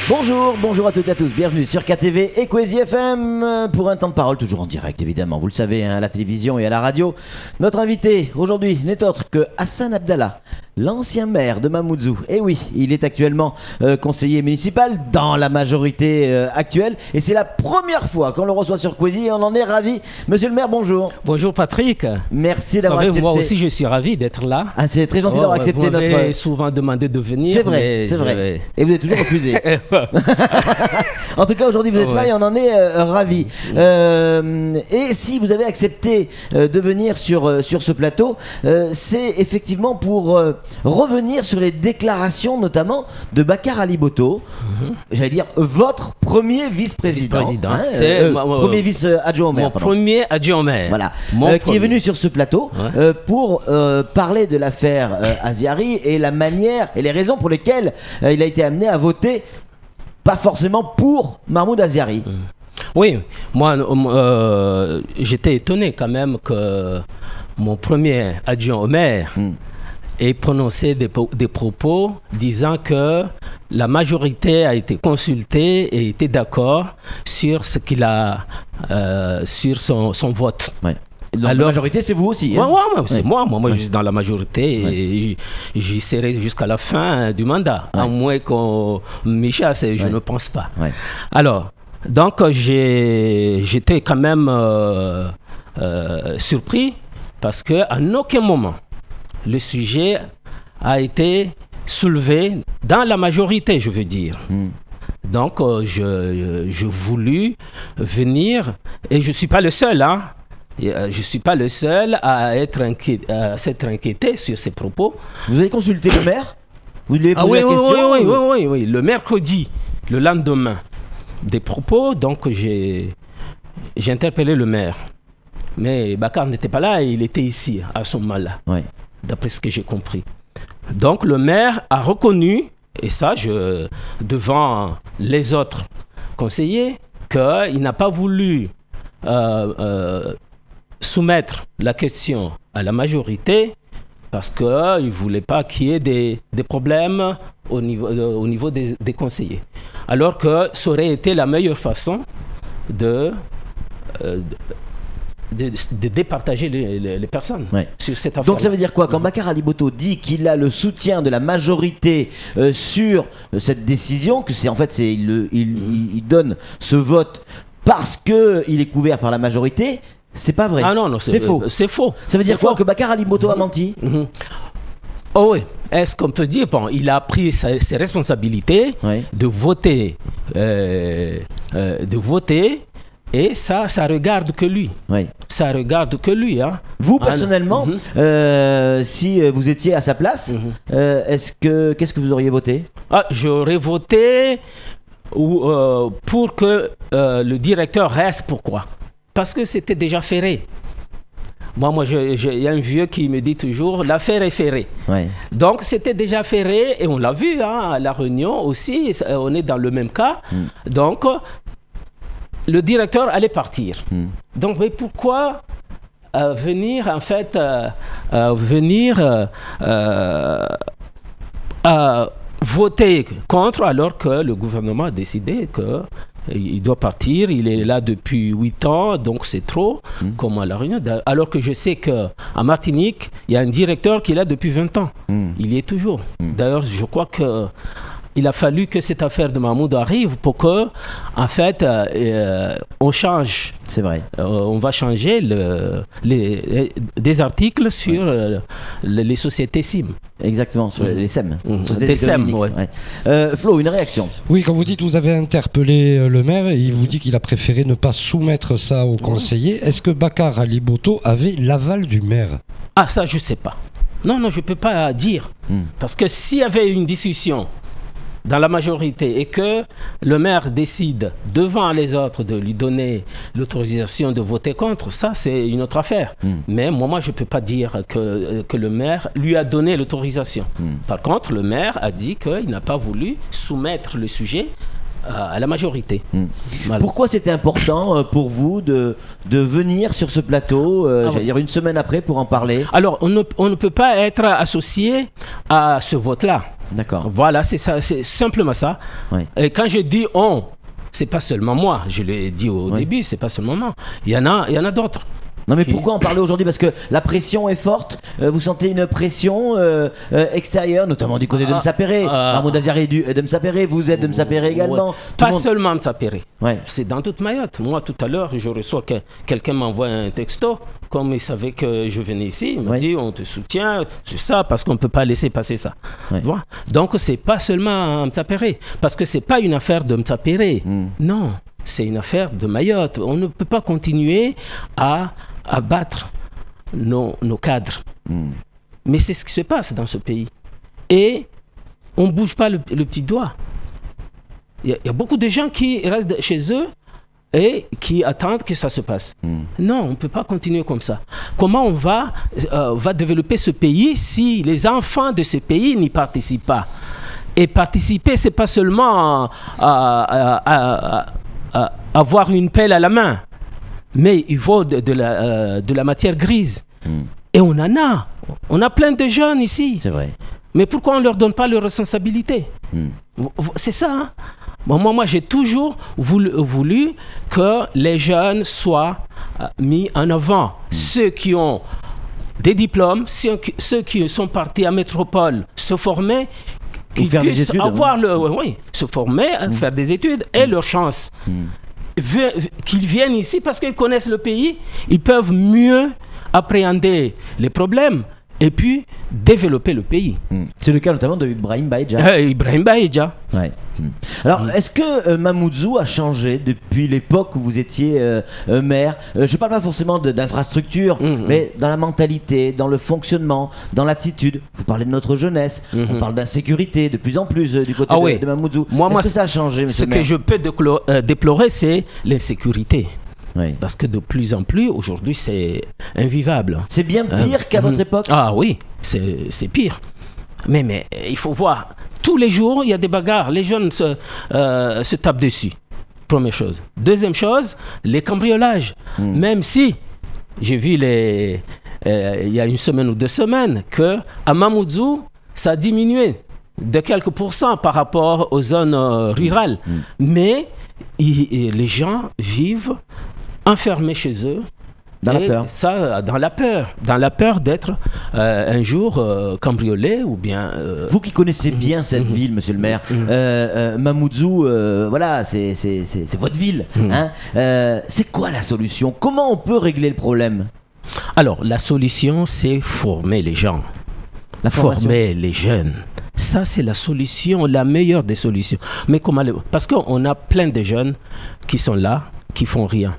Bonjour à toutes et à tous, bienvenue sur KTV et Kwezi FM pour un temps de parole toujours en direct évidemment, vous le savez, à la télévision et à la radio. Notre invité aujourd'hui n'est autre que Hassan Abdallah, l'ancien maire de Mamoudzou. Et oui, il est actuellement conseiller municipal dans la majorité actuelle et c'est la première fois qu'on le reçoit sur Kwezi et on en est ravi. Monsieur le maire, bonjour. Bonjour Patrick. Merci d'avoir accepté. Moi aussi je suis ravi d'être là. Ah, c'est très gentil d'avoir accepté notre... Vous m'avez souvent demandé de venir. C'est vrai. Et vous avez toujours refusé. En tout cas, aujourd'hui, vous êtes là et on en est ravis. Et si vous avez accepté de venir sur ce plateau, c'est effectivement pour revenir sur les déclarations, notamment de Bakar Ali Botto. J'allais dire votre premier vice-président. Premier vice-adjoint au maire. Mon premier adjoint au maire. Voilà. Qui est venu sur ce plateau pour parler de l'affaire Aziari et la manière et les raisons pour lesquelles il a été amené à voter. Pas forcément pour Mahmoud Aziari. Oui, moi j'étais étonné quand même que mon premier adjoint au maire ait prononcé des propos disant que la majorité a été consultée et était d'accord sur ce qu'il a sur son vote. Ouais. La majorité, c'est vous aussi. Hein? C'est moi. Moi, je suis dans la majorité et j'y serai jusqu'à la fin du mandat. À moins qu'on m'y chasse, je ne pense pas. Alors, donc, j'étais quand même surpris parce qu'à aucun moment, le sujet a été soulevé dans la majorité, je veux dire. Donc, je voulus venir et je ne suis pas le seul, hein. Je ne suis pas le seul à s'être inquiété sur ces propos. Vous avez consulté le maire? Vous lui avez posé la question? Oui. Le mercredi, le lendemain des propos, donc j'ai interpellé le maire. Mais Bakar n'était pas là, il était ici à ce moment-là, d'après ce que j'ai compris. Donc le maire a reconnu, et ça devant les autres conseillers, qu'il n'a pas voulu soumettre la question à la majorité parce qu'il ne voulait pas qu'il y ait des problèmes au niveau des conseillers. Alors que ça aurait été la meilleure façon de départager les personnes sur cette affaire. Donc ça veut dire quoi? Quand Bakar Ali Botto dit qu'il a le soutien de la majorité sur cette décision, que c'est en fait il donne ce vote parce qu'il est couvert par la majorité, c'est pas vrai. Ah non, c'est faux. C'est faux. Ça veut dire quoi? Que Bakar Ali Botto a menti? Oh oui. Est-ce qu'on peut dire, il a pris ses responsabilités de voter, et ça regarde que lui. Ça regarde que lui. Hein. Vous, personnellement, si vous étiez à sa place, qu'est-ce que vous auriez voté? J'aurais voté pour que le directeur reste. Pourquoi? Parce que c'était déjà ferré. Moi, il y a un vieux qui me dit toujours, l'affaire est ferrée. Donc, c'était déjà ferré et on l'a vu à la réunion aussi, on est dans le même cas. Donc, le directeur allait partir. Donc, mais pourquoi venir, en fait, voter contre alors que le gouvernement a décidé qu'il doit partir, il est là depuis 8 ans, donc c'est trop, comme à La Réunion. Alors que je sais qu'à Martinique, il y a un directeur qui est là depuis 20 ans. Il y est toujours. D'ailleurs, je crois qu'il a fallu que cette affaire de Mahmoud arrive pour que, en fait, on change. C'est vrai. On va changer des articles sur les sociétés SIM. Exactement, sur les SEM. Des SEM, Flo, une réaction? Oui, quand vous dites que vous avez interpellé le maire, il vous dit qu'il a préféré ne pas soumettre ça aux conseillers. Est-ce que Bakar Ali Botto avait l'aval du maire? Ah, ça, je ne sais pas. Non, je ne peux pas dire. Parce que s'il y avait une discussion dans la majorité et que le maire décide devant les autres de lui donner l'autorisation de voter contre, ça c'est une autre affaire. Mais moi je ne peux pas dire que le maire lui a donné l'autorisation. Par contre, le maire a dit qu'il n'a pas voulu soumettre le sujet à la majorité. Voilà. Pourquoi c'était important pour vous de venir sur ce plateau, j'allais dire une semaine après, pour en parler? Alors, on ne peut pas être associé à ce vote-là. D'accord. Voilà, c'est ça, c'est simplement ça. Ouais. Et quand je dis on, c'est pas seulement moi, je l'ai dit au début, c'est pas seulement moi. Il y en a d'autres. Non mais pourquoi en parler aujourd'hui? Parce que la pression est forte. Vous sentez une pression extérieure, notamment du côté de Msapéré. Mahmoud Aziari de Msapéré, vous êtes de Msapéré également. Pas seulement Msapéré. Ouais. C'est dans toute Mayotte. Moi, tout à l'heure, je reçois que quelqu'un m'envoie un texto, comme il savait que je venais ici. Il m'a dit, on te soutient, c'est ça, parce qu'on ne peut pas laisser passer ça. Ouais. Voilà. Donc, c'est pas seulement Msapéré, parce que c'est pas une affaire de Msapéré. Non, c'est une affaire de Mayotte. On ne peut pas continuer à battre nos cadres. Mais c'est ce qui se passe dans ce pays. Et on ne bouge pas le petit doigt. Il y a beaucoup de gens qui restent chez eux et qui attendent que ça se passe. Non, on ne peut pas continuer comme ça. Comment on va développer ce pays si les enfants de ce pays n'y participent pas? Et participer, ce n'est pas seulement avoir une pelle à la main, mais il faut de la matière grise. Et on en a. On a plein de jeunes ici. C'est vrai. Mais pourquoi on ne leur donne pas leurs responsabilités? C'est ça. Hein? Bon, moi, j'ai toujours voulu que les jeunes soient mis en avant. Ceux qui ont des diplômes, ceux qui sont partis à métropole se former, qui puissent avoir se former, faire des études et leur chance. Qu'ils viennent ici parce qu'ils connaissent le pays, ils peuvent mieux appréhender les problèmes et puis développer le pays. C'est le cas notamment de Ibrahim Bahidja. Ibrahim Bahidja. Ouais. Alors, est-ce que Mamoudzou a changé depuis l'époque où vous étiez maire? Je ne parle pas forcément d'infrastructure, mais dans la mentalité, dans le fonctionnement, dans l'attitude. Vous parlez de notre jeunesse, on parle d'insécurité de plus en plus du côté de Mamoudzou. Est-ce que ça a changé, monsieur le maire? Ce que je peux déplorer, c'est l'insécurité. Oui. Parce que de plus en plus, aujourd'hui, c'est invivable. C'est bien pire qu'à votre époque? Ah oui, c'est pire. Mais il faut voir, tous les jours, il y a des bagarres. Les jeunes se tapent dessus. Première chose. Deuxième chose, les cambriolages. Même si, j'ai vu il y a une semaine ou 2 semaines, qu'à Mamoudzou, ça a diminué de quelques pourcents par rapport aux zones rurales. Mais les gens vivent enfermés chez eux. Dans la peur. Ça, dans la peur d'être un jour cambriolé ou bien... Vous qui connaissez bien cette ville, monsieur le maire, Mamoudzou, voilà, c'est votre ville. Hein, c'est quoi la solution? Comment on peut régler le problème? Alors, la solution, c'est former les gens. Former les jeunes. Ça, c'est la solution, la meilleure des solutions. Mais comment parce qu'on a plein de jeunes qui sont là, qui font rien.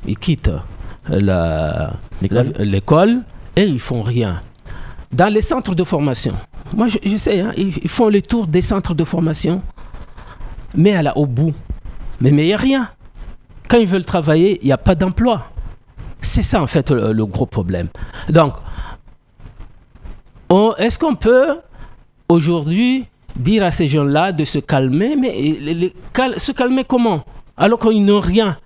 Ils quittent l'école et ils font rien. Dans les centres de formation, moi je sais, hein, ils font le tour des centres de formation, mais au bout. Mais il n'y a rien. Quand ils veulent travailler, il n'y a pas d'emploi. C'est ça en fait le gros problème. Donc, est-ce qu'on peut aujourd'hui dire à ces gens-là de se calmer, mais se calmer comment? Alors qu'ils n'ont rien.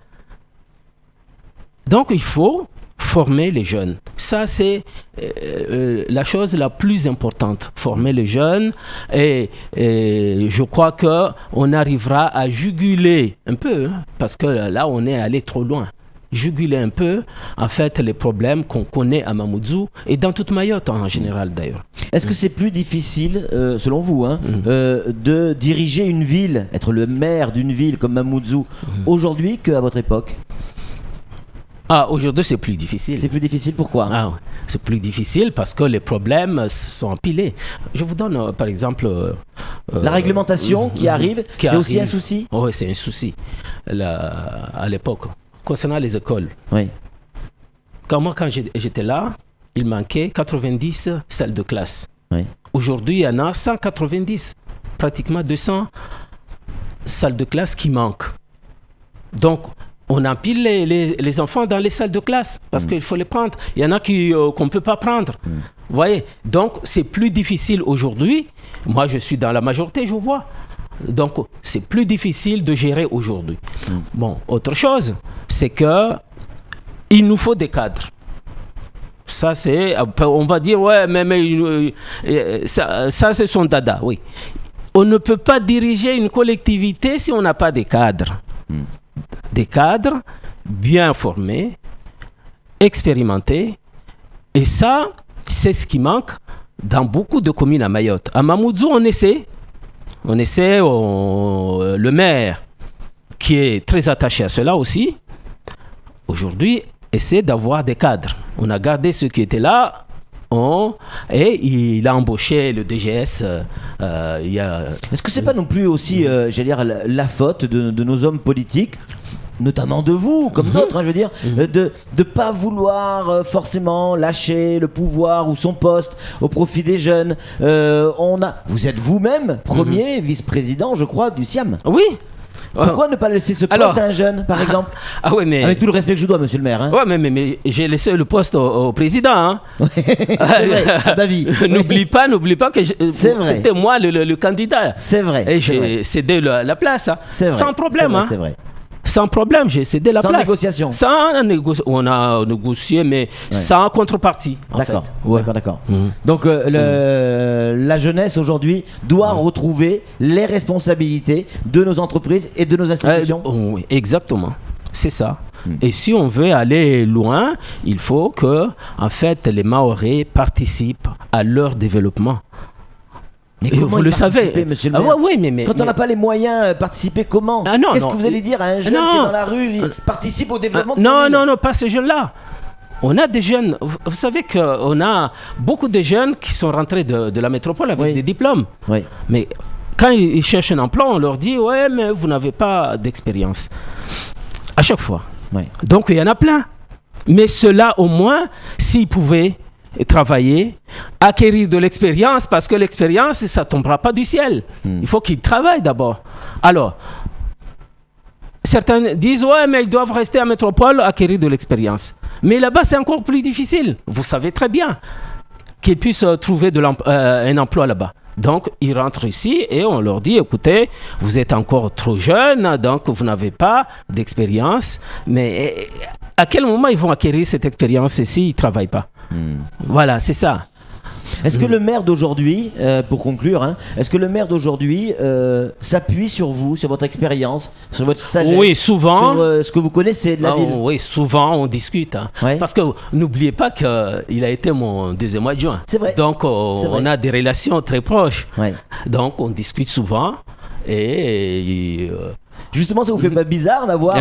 Donc il faut former les jeunes. Ça, c'est la chose la plus importante. Former les jeunes. Et je crois qu'on arrivera à juguler un peu, hein, parce que là, on est allé trop loin. Juguler un peu, en fait, les problèmes qu'on connaît à Mamoudzou et dans toute Mayotte en général d'ailleurs. Est-ce que c'est plus difficile, selon vous, hein, de diriger une ville, être le maire d'une ville comme Mamoudzou aujourd'hui qu'à votre époque? Aujourd'hui, c'est plus difficile. C'est plus difficile, pourquoi? C'est plus difficile parce que les problèmes sont empilés. Je vous donne, par exemple... la réglementation qui arrive, c'est aussi un souci? Oui, c'est un souci. À l'époque, concernant les écoles. Oui. Quand j'étais là, il manquait 90 salles de classe. Oui. Aujourd'hui, il y en a 190. Pratiquement 200 salles de classe qui manquent. Donc, on empile les enfants dans les salles de classe parce qu'il faut les prendre. Il y en a qu'on ne peut pas prendre. Vous voyez? Donc, c'est plus difficile aujourd'hui. Moi, je suis dans la majorité, je vois. Donc, c'est plus difficile de gérer aujourd'hui. Bon, autre chose, c'est qu'il nous faut des cadres. Ça, on va dire, ouais, mais ça c'est son dada, oui. On ne peut pas diriger une collectivité si on n'a pas des cadres. Des cadres bien formés, expérimentés. Et ça, c'est ce qui manque dans beaucoup de communes à Mayotte. À Mamoudzou, on essaie. Le maire, qui est très attaché à cela aussi, aujourd'hui, essaie d'avoir des cadres. On a gardé ceux qui étaient là. Et il a embauché le DGS. Est-ce que c'est pas non plus aussi, j'allais dire, la faute de nos hommes politiques, notamment de vous, comme d'autres, je veux dire, de pas vouloir forcément lâcher le pouvoir ou son poste au profit des jeunes. Vous êtes vous-même premier vice-président, je crois, du SIAM. Oui. Pourquoi ne pas laisser ce poste à un jeune, par exemple? Ah oui, mais... Avec tout le respect que je dois, monsieur le maire. Hein. Ouais, mais j'ai laissé le poste au président. Hein. C'est vrai, à Bavie. N'oublie pas que c'était moi le candidat. C'est vrai. Et j'ai cédé la place. Hein. Sans problème. C'est vrai. Sans problème, j'ai cédé la place. Sans négociation. On a négocié, mais sans contrepartie. D'accord. D'accord. Donc la jeunesse aujourd'hui doit retrouver les responsabilités de nos entreprises et de nos institutions. Oui, exactement. C'est ça. Et si on veut aller loin, il faut que, en fait, les Mahorais participent à leur développement. Mais comment vous le savez, monsieur le maire, mais quand on n'a pas les moyens, participer comment? Qu'est-ce que vous allez dire à un jeune qui est dans la rue, il participe au développement de non, pas ces jeunes-là. On a des jeunes, vous savez qu'on a beaucoup de jeunes qui sont rentrés de la métropole avec des diplômes. Oui. Mais quand ils cherchent un emploi, on leur dit « Ouais, mais vous n'avez pas d'expérience. » À chaque fois. Oui. Donc, il y en a plein. Mais ceux-là, au moins, s'ils pouvaient travailler, acquérir de l'expérience, parce que l'expérience, ça ne tombera pas du ciel. Il faut qu'ils travaillent d'abord. Alors, certains disent, ouais, mais ils doivent rester à métropole, acquérir de l'expérience. Mais là-bas, c'est encore plus difficile. Vous savez très bien qu'ils puissent trouver un emploi là-bas. Donc, ils rentrent ici et on leur dit, écoutez, vous êtes encore trop jeunes, donc vous n'avez pas d'expérience. Mais à quel moment ils vont acquérir cette expérience s'ils ne travaillent pas? Voilà, c'est ça. Est-ce que le maire d'aujourd'hui, pour conclure, est-ce que le maire d'aujourd'hui s'appuie sur vous, sur votre expérience, sur votre sagesse? Oui, souvent. Sur ce que vous connaissez de la ville? Oui, souvent on discute. Hein. Ouais. Parce que n'oubliez pas qu'il a été mon deuxième adjoint. C'est vrai. Donc on a des relations très proches. Ouais. Donc on discute souvent et justement, ça vous fait pas bizarre d'avoir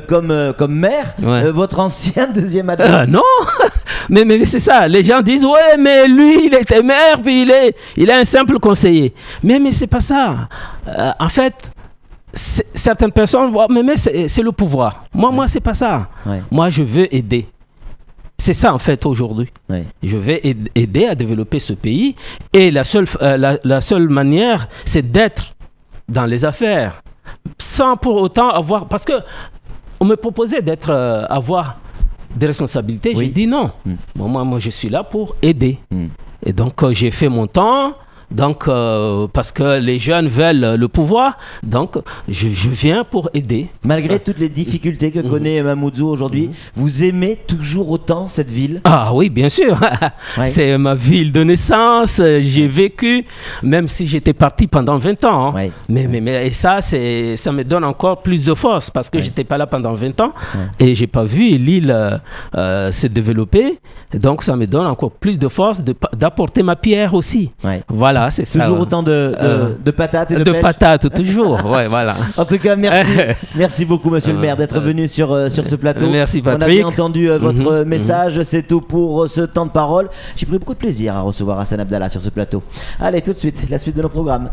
comme maire votre ancien deuxième adjoint? Non, mais c'est ça. Les gens disent ouais, mais lui il était maire puis il est un simple conseiller. Mais c'est pas ça. En fait, certaines personnes voient mais c'est le pouvoir. Moi c'est pas ça. Ouais. Moi je veux aider. C'est ça en fait aujourd'hui. Ouais. Je vais aider à développer ce pays et la seule manière c'est d'être dans les affaires. Sans pour autant avoir... Parce que on me proposait avoir des responsabilités. Oui. J'ai dit non. Bon, moi, je suis là pour aider. Et donc, j'ai fait mon temps. Donc, parce que les jeunes veulent le pouvoir, donc je viens pour aider. Malgré toutes les difficultés que connaît Mamoudzou aujourd'hui, vous aimez toujours autant cette ville? Ah oui, bien sûr. C'est ma ville de naissance. J'ai vécu, même si j'étais parti pendant 20 ans. Hein. Mais et ça me donne encore plus de force parce que j'étais pas là pendant 20 ans et j'ai pas vu l'île se développer. Donc, ça me donne encore plus de force d'apporter ma pierre aussi. Voilà. C'est ça. Toujours autant de patates et de pêche. Patates, toujours. Ouais, voilà. En tout cas, merci. Merci beaucoup, monsieur le maire, d'être venu sur ce plateau. Merci, Patrick. On a bien entendu votre message. C'est tout pour ce temps de parole. J'ai pris beaucoup de plaisir à recevoir Hassan Abdallah sur ce plateau. Allez, tout de suite, la suite de nos programmes.